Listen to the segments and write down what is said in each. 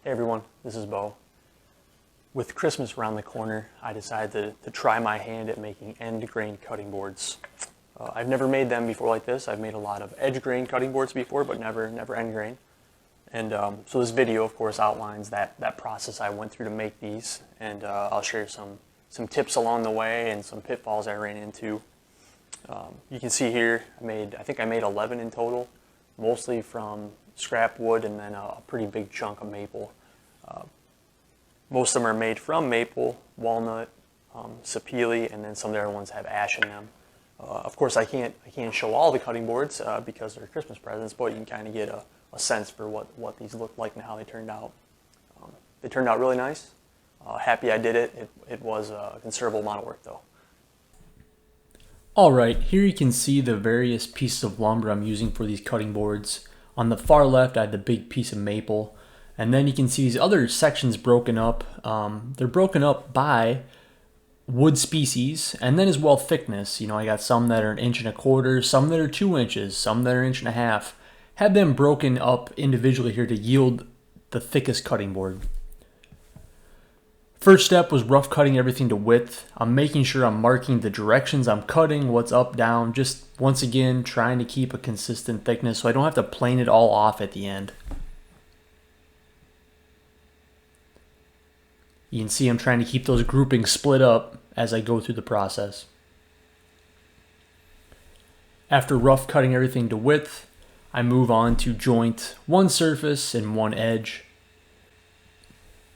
Hey everyone, this is Bo. With Christmas around the corner, I decided to try my hand at making end grain cutting boards. I've never made them before like this. I've made a lot of edge grain cutting boards before, but never end grain. And so this video, of course, outlines that process I went through to make these, and I'll share some tips along the way and some pitfalls I ran into. You can see here, I think I made 11 in total, mostly from scrap wood and then a pretty big chunk of maple. Most of them are made from maple, walnut, sapele, and then some of the other ones have ash in them. Of course, I can't show all the cutting boards because they're Christmas presents, but you can kind of get a sense for what these look like and how they turned out. They turned out really nice. Happy I did it. It was a considerable amount of work though. Alright, here you can see the various pieces of lumber I'm using for these cutting boards. On the far left I have the big piece of maple, and then you can see these other sections broken up. They're broken up by wood species and then as well thickness. You know, I got some that are 1.25 inches, some that are 2 inches, some that are 1.5 inches. Have them broken up individually here to yield the thickest cutting board. First step was rough cutting everything to width. I'm making sure I'm marking the directions I'm cutting, what's up, down, just once again trying to keep a consistent thickness so I don't have to plane it all off at the end. You can see I'm trying to keep those groupings split up as I go through the process. After rough cutting everything to width, I move on to joint one surface and one edge,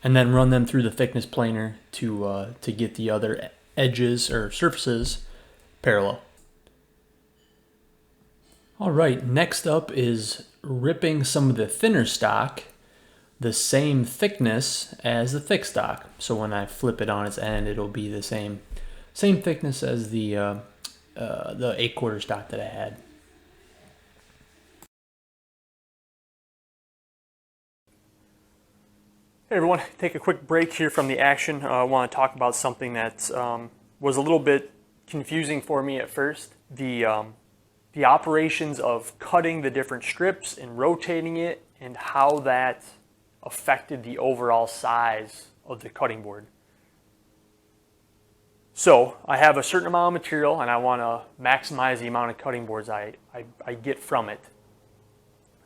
and then run them through the thickness planer to get the other edges or surfaces parallel. Alright, next up is ripping some of the thinner stock the same thickness as the thick stock. So when I flip it on its end, it'll be the same thickness as the 8/4 stock that I had. Hey everyone, take a quick break here from the action. I want to talk about something that was a little bit confusing for me at first. The operations of cutting the different strips and rotating it and how that affected the overall size of the cutting board. So I have a certain amount of material and I want to maximize the amount of cutting boards I get from it.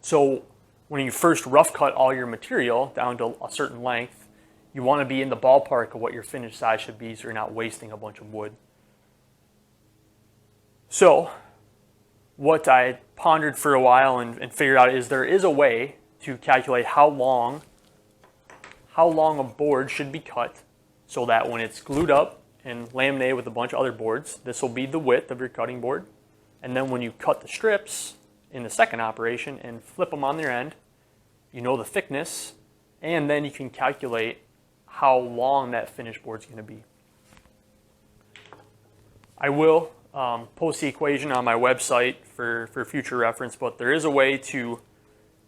So when you first rough cut all your material down to a certain length, you want to be in the ballpark of what your finished size should be so you're not wasting a bunch of wood. So what I pondered for a while and figured out is there is a way to calculate how long a board should be cut so that when it's glued up and laminated with a bunch of other boards, this will be the width of your cutting board. And then when you cut the strips in the second operation and flip them on their end, you know the thickness, and then you can calculate how long that finished board is going to be. I will post the equation on my website for future reference, but there is a way to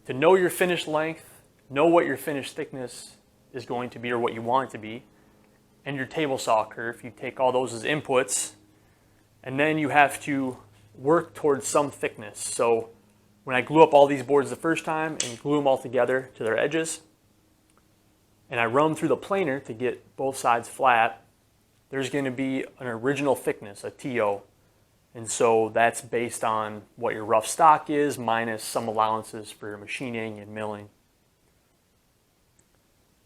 know your finished length, know what your finished thickness is going to be or what you want it to be, and your table saw curve. You take all those as inputs, and then you have to work towards some thickness. So when I glue up all these boards the first time and glue them all together to their edges, and I run them through the planer to get both sides flat, there's going to be an original thickness, a TO. And so that's based on what your rough stock is minus some allowances for machining and milling.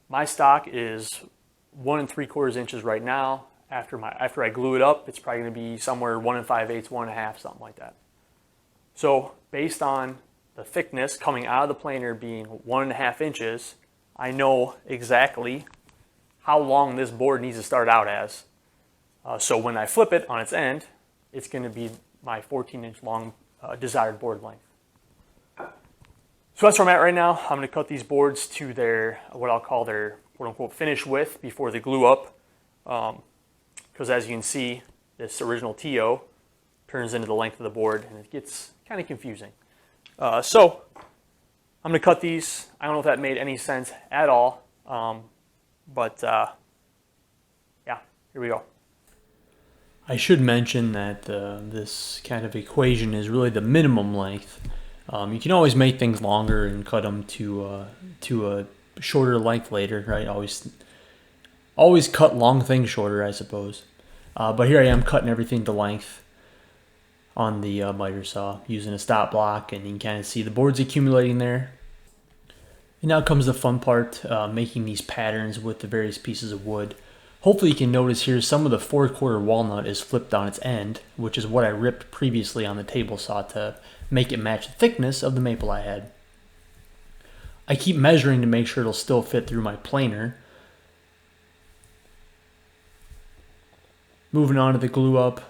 My stock is 1 3/4 inches right now. After I glue it up, it's probably going to be somewhere 1 5/8, 1.5, something like that. So based on the thickness coming out of the planer being 1.5 inches, I know exactly how long this board needs to start out as. So when I flip it on its end, it's going to be my 14-inch long desired board length. So that's where I'm at right now. I'm going to cut these boards to their, what I'll call their quote-unquote finish width before they glue up. Because as you can see, this original TO turns into the length of the board and it gets kind of confusing. So I'm going to cut these. I don't know if that made any sense at all, but yeah, here we go. I should mention that this kind of equation is really the minimum length. You can always make things longer and cut them to a shorter length later, right? Always cut long things shorter, I suppose. But here I am cutting everything to length on the miter saw using a stop block, and you can kind of see the boards accumulating there. And now comes the fun part, making these patterns with the various pieces of wood. Hopefully you can notice here some of the 4/4 walnut is flipped on its end, which is what I ripped previously on the table saw to make it match the thickness of the maple I had. I keep measuring to make sure it'll still fit through my planer. Moving on to the glue up,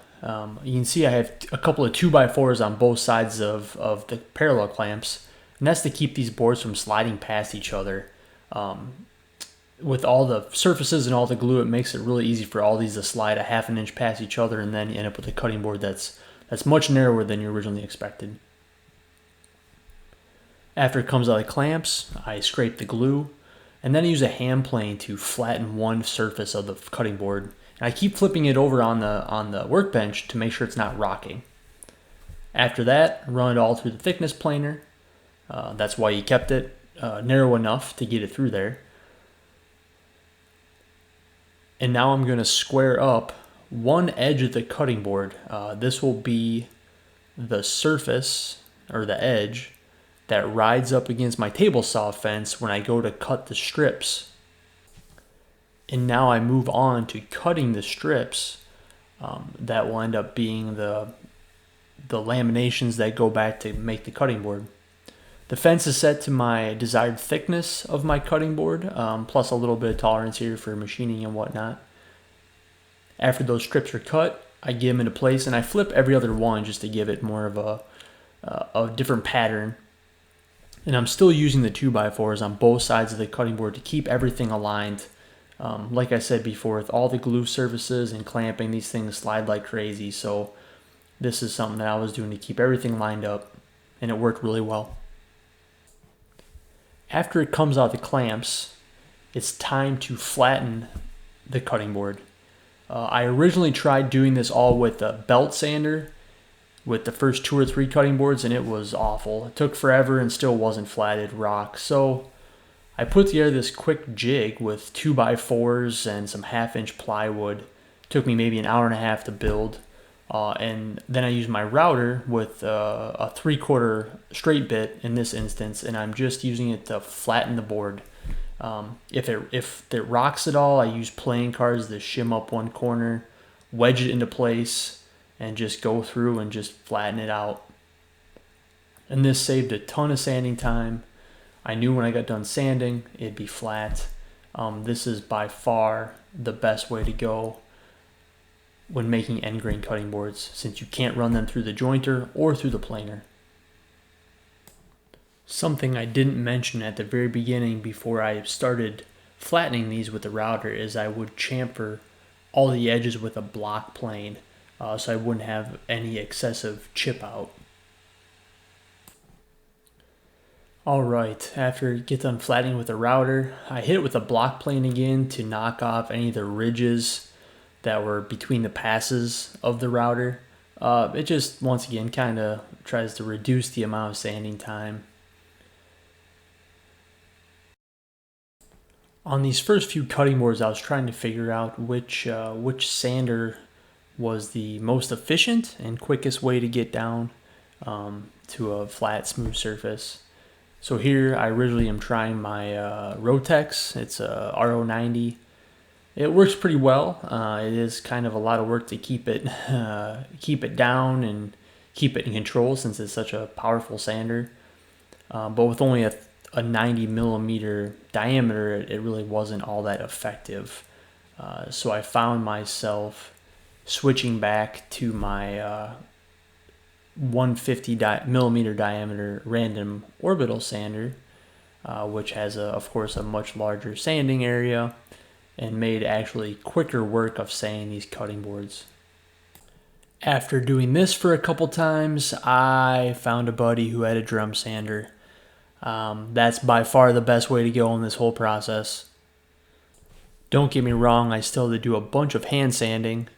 you can see I have a couple of 2x4s on both sides of the parallel clamps, and that's to keep these boards from sliding past each other. With all the surfaces and all the glue, it makes it really easy for all these to slide a 1/2 inch past each other, and then you end up with a cutting board that's much narrower than you originally expected. After it comes out of the clamps, I scrape the glue, and then I use a hand plane to flatten one surface of the cutting board. And I keep flipping it over on the workbench to make sure it's not rocking. After that, run it all through the thickness planer. That's why you kept it narrow enough to get it through there. And now I'm going to square up one edge of the cutting board. This will be the surface, or the edge, that rides up against my table saw fence when I go to cut the strips. And now I move on to cutting the strips that will end up being the laminations that go back to make the cutting board. The fence is set to my desired thickness of my cutting board, plus a little bit of tolerance here for machining and whatnot. After those strips are cut, I get them into place, and I flip every other one just to give it more of a different pattern. And I'm still using the 2x4s on both sides of the cutting board to keep everything aligned. Like I said before, with all the glue surfaces and clamping, these things slide like crazy. So this is something that I was doing to keep everything lined up, and it worked really well. After it comes out the clamps, it's time to flatten the cutting board. I originally tried doing this all with a belt sander with the first 2 or 3 cutting boards, and it was awful. It took forever and still wasn't flatted rock. So I put together this quick jig with 2x4s and some 1/2 inch plywood. It took me maybe an hour and a half to build. And then I used my router with a 3/4 straight bit in this instance, and I'm just using it to flatten the board. If it rocks at all, I use playing cards to shim up one corner, wedge it into place, and just go through and just flatten it out. And this saved a ton of sanding time. I knew when I got done sanding, it'd be flat. This is by far the best way to go when making end grain cutting boards, since you can't run them through the jointer or through the planer. Something I didn't mention at the very beginning before I started flattening these with the router is I would chamfer all the edges with a block plane, so I wouldn't have any excessive chip out. Alright, after you get done flattening with the router, I hit it with a block plane again to knock off any of the ridges that were between the passes of the router. It just, once again, kind of tries to reduce the amount of sanding time. On these first few cutting boards, I was trying to figure out which sander was the most efficient and quickest way to get down to a flat, smooth surface. So here, I originally am trying my Rotex. It's a RO90. It works pretty well. It is kind of a lot of work to keep it down and keep it in control, since it's such a powerful sander. But with only a 90 millimeter diameter, it really wasn't all that effective. So I found myself switching back to my 150 millimeter diameter random orbital sander, which has, of course, a much larger sanding area and made actually quicker work of sanding these cutting boards. After doing this for a couple times, I found a buddy who had a drum sander. That's by far the best way to go in this whole process. Don't get me wrong, I still had to do a bunch of hand sanding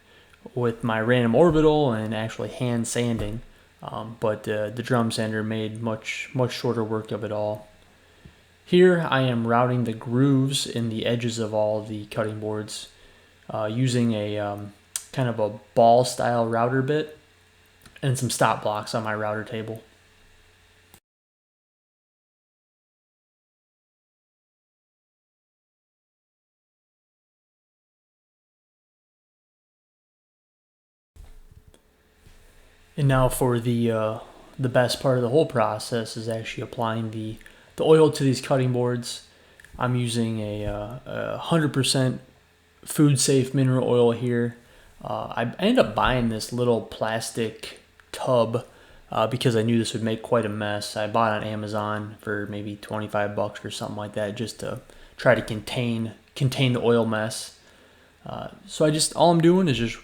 with my random orbital and actually hand sanding, but the drum sander made much shorter work of it all. Here I am routing the grooves in the edges of all the cutting boards using a kind of a ball style router bit and some stop blocks on my router table. And now for the best part of the whole process is actually applying the oil to these cutting boards. I'm using a 100% food safe mineral oil here. I ended up buying this little plastic tub because I knew this would make quite a mess. I bought it on Amazon for maybe 25 bucks or something like that, just to try to contain the oil mess. So all I'm doing is just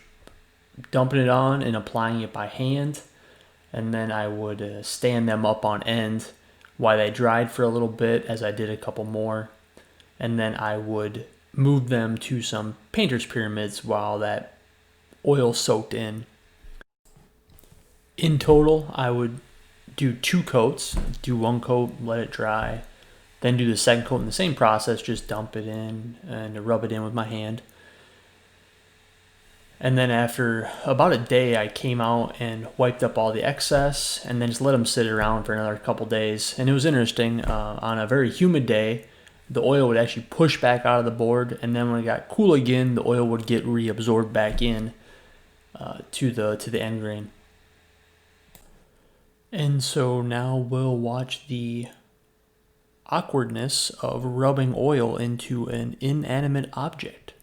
dumping it on and applying it by hand, and then I would stand them up on end while they dried for a little bit as I did a couple more, and then I would move them to some painter's pyramids while that oil soaked in. In total, I would do 2 coats, do 1 coat, let it dry, then do the second coat in the same process, just dump it in and rub it in with my hand. And then after about a day, I came out and wiped up all the excess and then just let them sit around for another couple days. And it was interesting, on a very humid day, the oil would actually push back out of the board, and then when it got cool again, the oil would get reabsorbed back in to the end grain. And so now we'll watch the awkwardness of rubbing oil into an inanimate object.